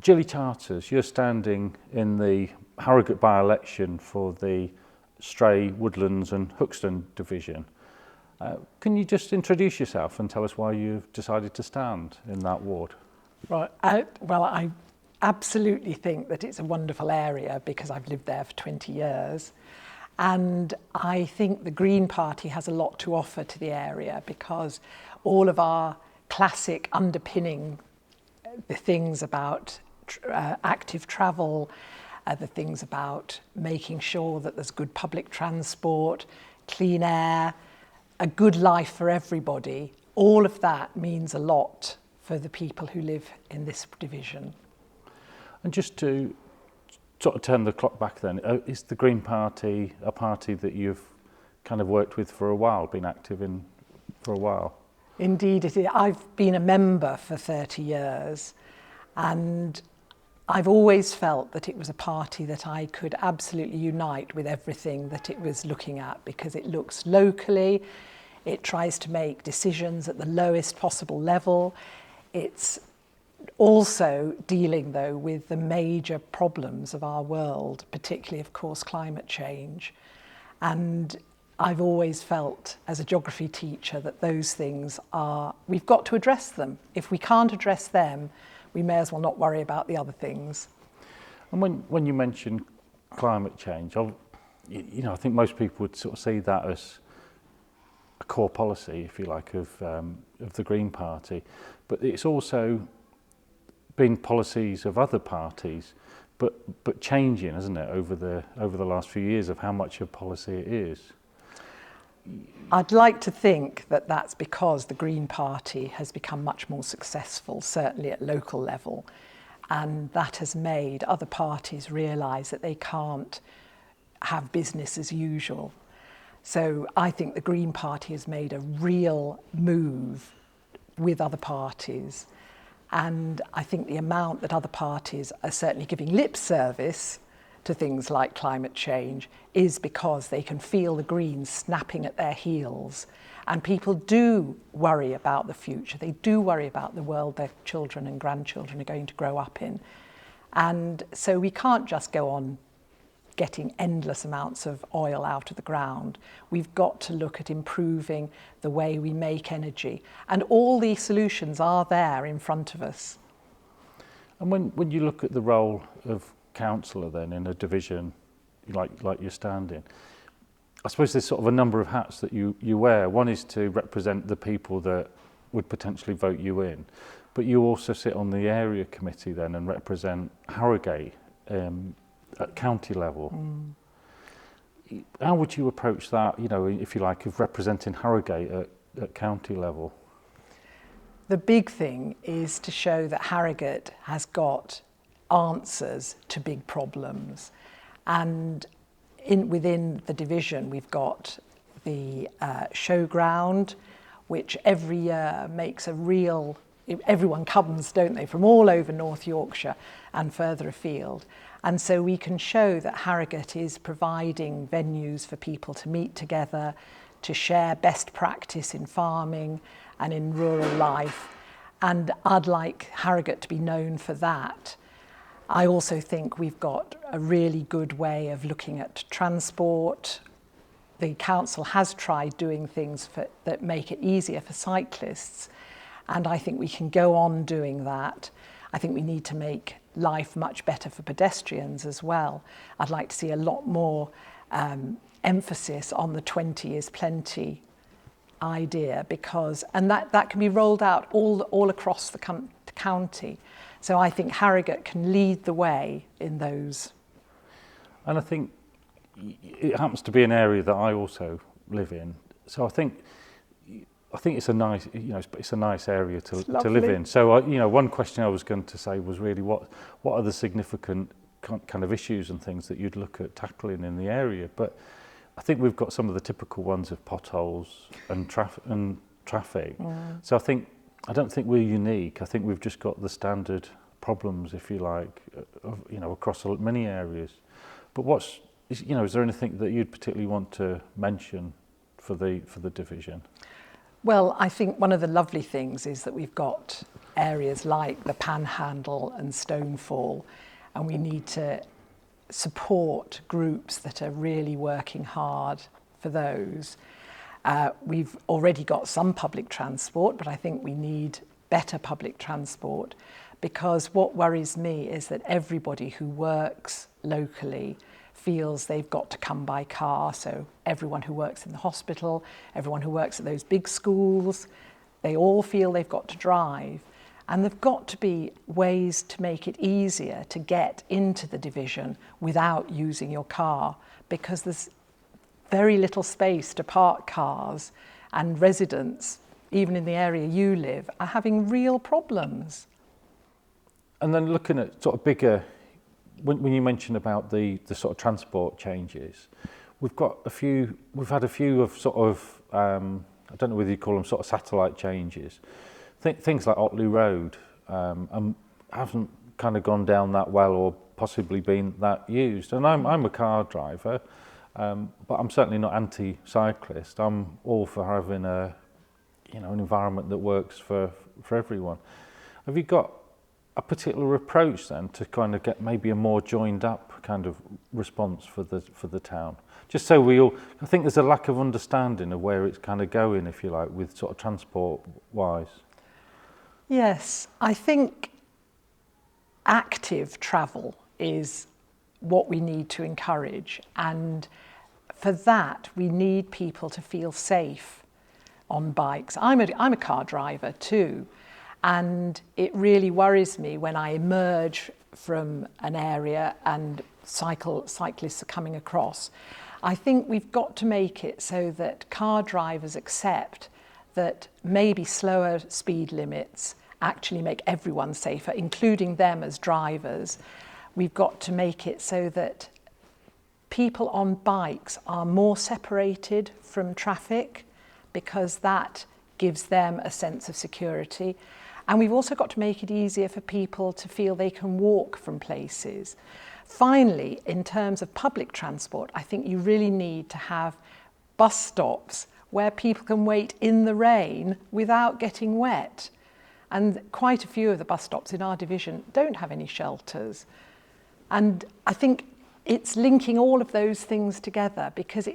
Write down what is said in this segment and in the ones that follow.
Gilly Charters, you're standing in the Harrogate by-election for the Stray, Woodlands and Hookstone division. Can you just introduce yourself and tell us why you've decided to stand in that ward? Right. I absolutely think that it's a wonderful area because I've lived there for 20 years. And I think the Green Party has a lot to offer to the area because all of our classic underpinning, the things about active travel, the things about making sure that there's good public transport, clean air, a good life for everybody, all of that means a lot for the people who live in this division. And just to sort of turn the clock back then, is the Green Party a party that you've kind of worked with for a while, been active in for a while? Indeed it is. I've been a member for 30 years and I've always felt that it was a party that I could absolutely unite with everything that it was looking at because it looks locally, it tries to make decisions at the lowest possible level. It's also dealing though with the major problems of our world, particularly of course climate change. And I've always felt as a geography teacher that those things we've got to address them. If we can't address them, we may as well not worry about the other things. And when you mention climate change, I think most people would sort of see that as a core policy, if you like, of the Green Party. But it's also been policies of other parties, but changing, isn't it, over the last few years of how much of policy it is. I'd like to think that that's because the Green Party has become much more successful, certainly at local level, and that has made other parties realise that they can't have business as usual. So I think the Green Party has made a real move with other parties, and I think the amount that other parties are certainly giving lip service to things like climate change is because they can feel the Greens snapping at their heels. And people do worry about the future. They do worry about the world their children and grandchildren are going to grow up in. And so we can't just go on getting endless amounts of oil out of the ground. We've got to look at improving the way we make energy. And all these solutions are there in front of us. And when you look at the role of councillor then in a division like you're standing, I suppose there's sort of a number of hats that you wear. One is to represent the people that would potentially vote you in, but you also sit on the area committee then and represent Harrogate at county level. How would you approach that, if you like, of representing Harrogate at county level? The big thing is to show that Harrogate has got answers to big problems, and within the division we've got the showground, which every year makes everyone comes, don't they, from all over North Yorkshire and further afield, and so we can show that Harrogate is providing venues for people to meet together, to share best practice in farming and in rural life, and I'd like Harrogate to be known for that. I also think we've got a really good way of looking at transport. The council has tried doing things that make it easier for cyclists, and I think we can go on doing that. I think we need to make life much better for pedestrians as well. I'd like to see a lot more emphasis on the 20 is plenty idea, and that can be rolled out all across the county. So I think Harrogate can lead the way in those. And I think it happens to be an area that I also live in. So I think it's a nice, it's a nice area to live in. So one question I was going to say was really what are the significant kind of issues and things that you'd look at tackling in the area? But I think we've got some of the typical ones of potholes and traffic. So I don't think we're unique. I think we've just got the standard problems, if you like, across many areas. But is there anything that you'd particularly want to mention for the division? Well, I think one of the lovely things is that we've got areas like the Panhandle and Stonefall, and we need to support groups that are really working hard for those. We've already got some public transport, but I think we need better public transport, because what worries me is that everybody who works locally feels they've got to come by car. So everyone who works in the hospital, everyone who works at those big schools, they all feel they've got to drive. And there've got to be ways to make it easier to get into the division without using your car, because there's very little space to park cars, and residents, even in the area you live, are having real problems. And then looking at sort of bigger, when you mentioned about the sort of transport changes, we've had a few of sort of, I don't know whether you call them sort of satellite changes. Things like Otley Road haven't kind of gone down that well, or possibly been that used. And I'm a car driver, but I'm certainly not anti-cyclist. I'm all for having an environment that works for everyone. Have you got a particular approach then to kind of get maybe a more joined up kind of response for the town? Just so I think there's a lack of understanding of where it's kind of going, if you like, with sort of transport wise. Yes, I think active travel is what we need to encourage, and for that we need people to feel safe on bikes. I'm a car driver too, and it really worries me when I emerge from an area and cyclists are coming across. I think we've got to make it so that car drivers accept that maybe slower speed limits actually make everyone safer, including them as drivers. We've got to make it so that people on bikes are more separated from traffic, because that gives them a sense of security. And we've also got to make it easier for people to feel they can walk from places. Finally, in terms of public transport, I think you really need to have bus stops where people can wait in the rain without getting wet. And quite a few of the bus stops in our division don't have any shelters. And I think it's linking all of those things together, because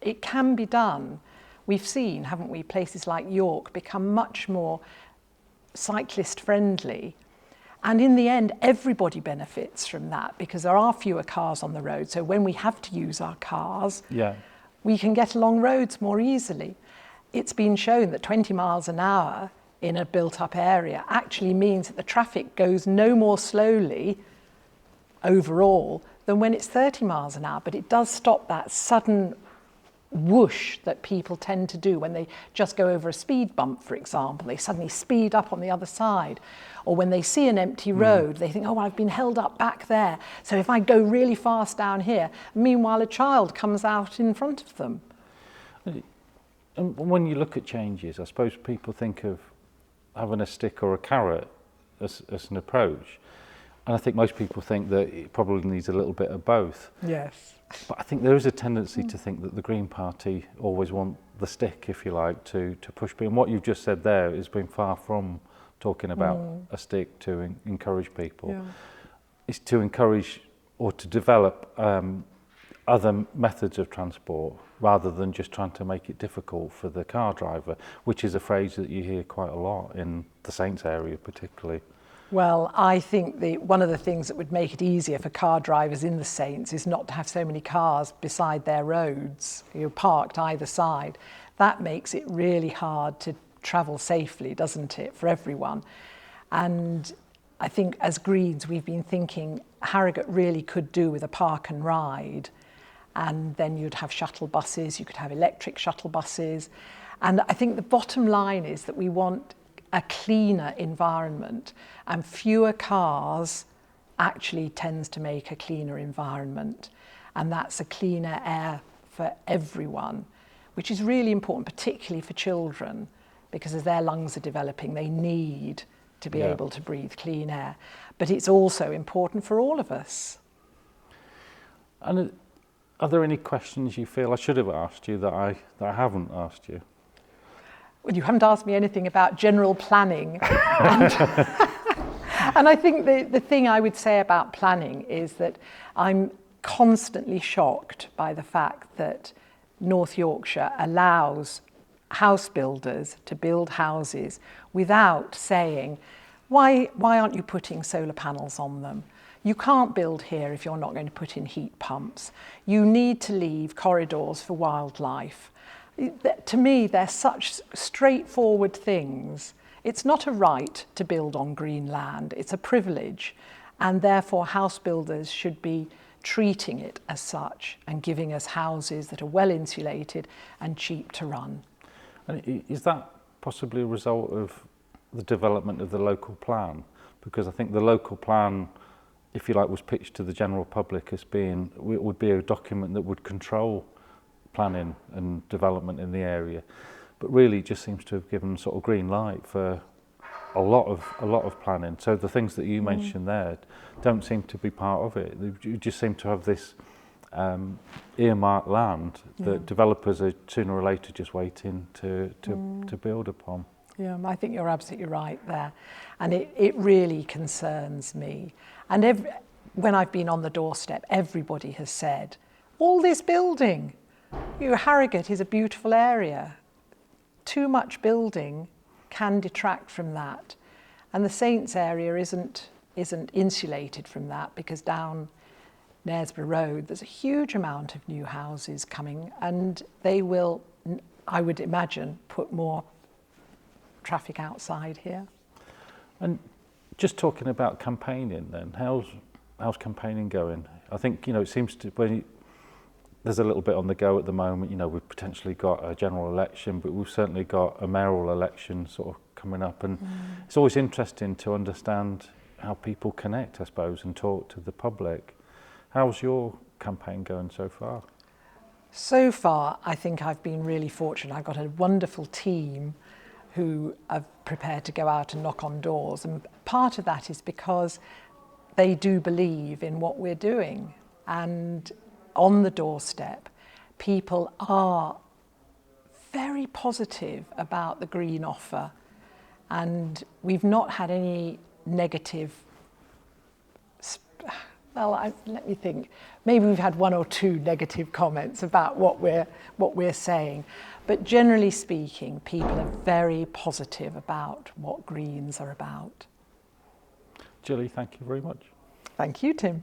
it can be done. We've seen, haven't we, places like York become much more cyclist friendly. And in the end, everybody benefits from that, because there are fewer cars on the road. So when we have to use our cars, we can get along roads more easily. It's been shown that 20 miles an hour in a built-up area actually means that the traffic goes no more slowly overall than when it's 30 miles an hour, but it does stop that sudden whoosh that people tend to do when they just go over a speed bump, for example. They suddenly speed up on the other side. Or when they see an empty road, they think, oh, well, I've been held up back there, so if I go really fast down here, meanwhile a child comes out in front of them. And when you look at changes, I suppose people think of having a stick or a carrot as an approach. And I think most people think that it probably needs a little bit of both. Yes. But I think there is a tendency to think that the Green Party always want the stick, if you like, to push people. And what you've just said there has been far from talking about a stick to encourage people. Yeah. It's to encourage or to develop other methods of transport, rather than just trying to make it difficult for the car driver, which is a phrase that you hear quite a lot in the Saints area particularly. Well, I think one of the things that would make it easier for car drivers in the Saints is not to have so many cars beside their roads, parked either side. That makes it really hard to travel safely, doesn't it, for everyone? And I think as Greens, we've been thinking Harrogate really could do with a park and ride. And then you'd have shuttle buses, you could have electric shuttle buses. And I think the bottom line is that we want a cleaner environment, and fewer cars actually tends to make a cleaner environment, and that's a cleaner air for everyone, which is really important, particularly for children, because as their lungs are developing, they need to be able to breathe clean air. But it's also important for all of us. And are there any questions you feel I should have asked you that I haven't asked you? Well, you haven't asked me anything about general planning. And I think the thing I would say about planning is that I'm constantly shocked by the fact that North Yorkshire allows house builders to build houses without saying, why aren't you putting solar panels on them? You can't build here if you're not going to put in heat pumps. You need to leave corridors for wildlife. To me, they're such straightforward things. It's not a right to build on green land, it's a privilege, and therefore house builders should be treating it as such and giving us houses that are well insulated and cheap to run. And is that possibly a result of the development of the local plan? Because I think the local plan, if you like, was pitched to the general public as being, it would be a document that would control planning and development in the area, but really it just seems to have given sort of green light for a lot of planning. So the things that you mentioned there don't seem to be part of it. You just seem to have this earmarked land that developers are sooner or later just waiting to build upon. Yeah, I think you're absolutely right there, and it really concerns me. And when I've been on the doorstep, everybody has said, all this building, Harrogate is a beautiful area. Too much building can detract from that, and the Saints area isn't insulated from that, because down Knaresborough Road there's a huge amount of new houses coming, and they will, I would imagine, put more traffic outside here. And just talking about campaigning then, how's campaigning going? I think, it seems to, there's a little bit on the go at the moment. We've potentially got a general election, but we've certainly got a mayoral election sort of coming up, and it's always interesting to understand how people connect, I suppose, and talk to the public. How's your campaign going so far? So far, I think I've been really fortunate. I've got a wonderful team who are prepared to go out and knock on doors, and part of that is because they do believe in what we're doing, and on the doorstep, people are very positive about the green offer, and we've not had any negative, let me think, maybe we've had one or two negative comments about what we're saying, but generally speaking, people are very positive about what Greens are about. Gilly, thank you very much. Thank you, Tim.